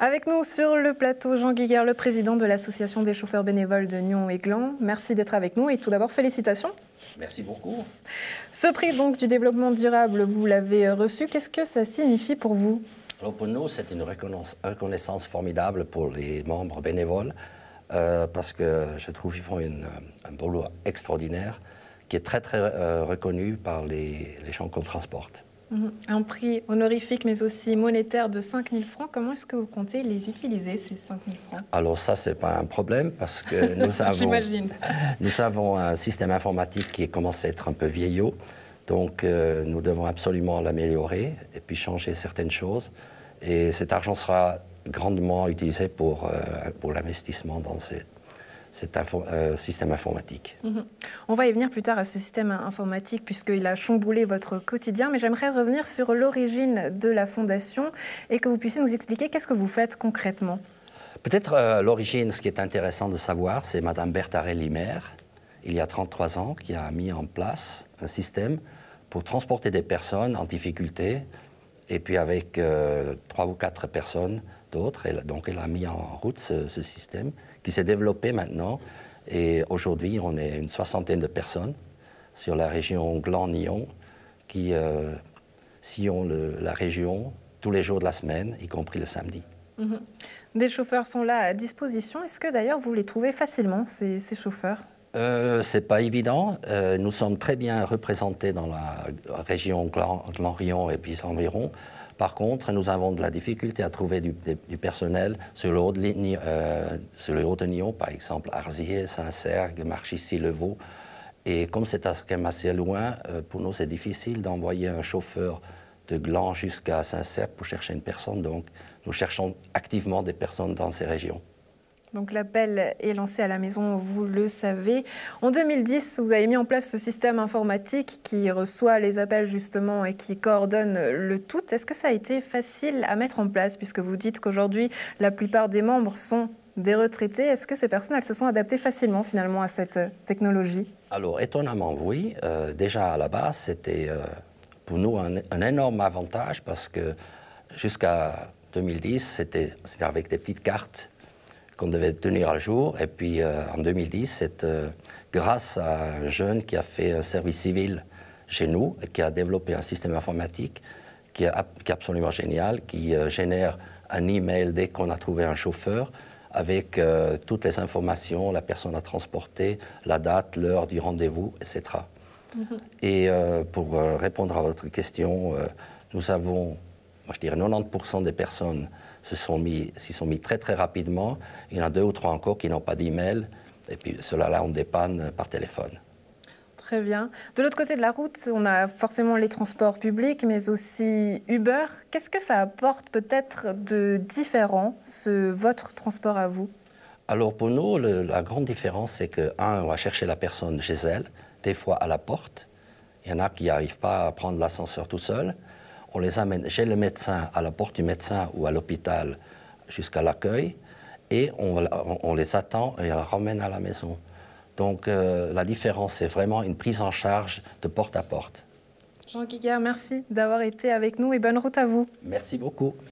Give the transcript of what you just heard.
Avec nous sur le plateau, Jean Guiguer, le président de l'Association des chauffeurs bénévoles de Nyon-Aiglan. Merci d'être avec nous et tout d'abord, félicitations. Merci beaucoup. Ce prix donc du développement durable, vous l'avez reçu. Qu'est-ce que ça signifie pour vous? Alors pour nous, c'est une reconnaissance formidable pour les membres bénévoles parce que je trouve qu'ils font un boulot extraordinaire qui est très reconnu par les gens qu'on transporte. Un prix honorifique mais aussi monétaire de 5 000 francs. Comment est-ce que vous comptez les utiliser, ces 5 000 francs? Alors ça, ce n'est pas un problème parce que nous avons un système informatique qui commence à être un peu vieillot. Donc nous devons absolument l'améliorer et puis changer certaines choses. Et cet argent sera grandement utilisé pour l'investissement dans cet système informatique. On va y venir plus tard à ce système informatique puisqu'il a chamboulé votre quotidien, mais j'aimerais revenir sur l'origine de la fondation et que vous puissiez nous expliquer qu'est-ce que vous faites concrètement. Peut-être l'origine, ce qui est intéressant de savoir, c'est Mme Bertha Limer, il y a 33 ans, qui a mis en place un système pour transporter des personnes en difficulté, et puis avec 3 ou 4 personnes d'autres. Donc elle a mis en route ce système qui s'est développé maintenant. Et aujourd'hui, on est une 60aine de personnes sur la région Gland-Nyon qui sillonnent la région tous les jours de la semaine, y compris le samedi. Des chauffeurs sont là à disposition. Est-ce que d'ailleurs vous les trouvez facilement, ces chauffeurs? C'est pas évident. Nous sommes très bien représentés dans la région Gland-Nyon et puis environ. Par contre, nous avons de la difficulté à trouver du personnel sur le haut de Nyon, par exemple, Arzier, Saint-Sergue, Marchissy-le-Vaux. Et comme c'est quand même assez loin, pour nous, c'est difficile d'envoyer un chauffeur de Gland jusqu'à Saint-Sergue pour chercher une personne. Donc, nous cherchons activement des personnes dans ces régions. Donc l'appel est lancé à la maison, vous le savez. En 2010, vous avez mis en place ce système informatique qui reçoit les appels justement et qui coordonne le tout. Est-ce que ça a été facile à mettre en place puisque vous dites qu'aujourd'hui, la plupart des membres sont des retraités? Est-ce que ces personnes, elles se sont adaptées facilement finalement à cette technologie? Alors étonnamment, oui. Déjà à la base, c'était pour nous un énorme avantage parce que jusqu'à 2010, c'était avec des petites cartes qu'on devait tenir à jour. Et puis en 2010, c'est grâce à un jeune qui a fait un service civil chez nous et qui a développé un système informatique qui est absolument génial, qui génère un email dès qu'on a trouvé un chauffeur avec toutes les informations, la personne à transporter, la date, l'heure du rendez-vous, etc. Et pour répondre à votre question, nous avons, moi je dirais 90% des personnes s'y sont mis très rapidement. Il y en a 2 ou 3 encore qui n'ont pas d'email. Et puis ceux-là, on dépanne par téléphone. Très bien. De l'autre côté de la route, on a forcément les transports publics, mais aussi Uber. Qu'est-ce que ça apporte peut-être de différent, votre transport à vous? Alors pour nous, la grande différence, c'est que, on va chercher la personne chez elle, des fois à la porte. Il y en a qui n'arrivent pas à prendre l'ascenseur tout seul. On les amène chez le médecin, à la porte du médecin ou à l'hôpital jusqu'à l'accueil et on les attend et on les ramène à la maison. Donc la différence, c'est vraiment une prise en charge de porte à porte. Jean Guiguer, merci d'avoir été avec nous et bonne route à vous. Merci beaucoup.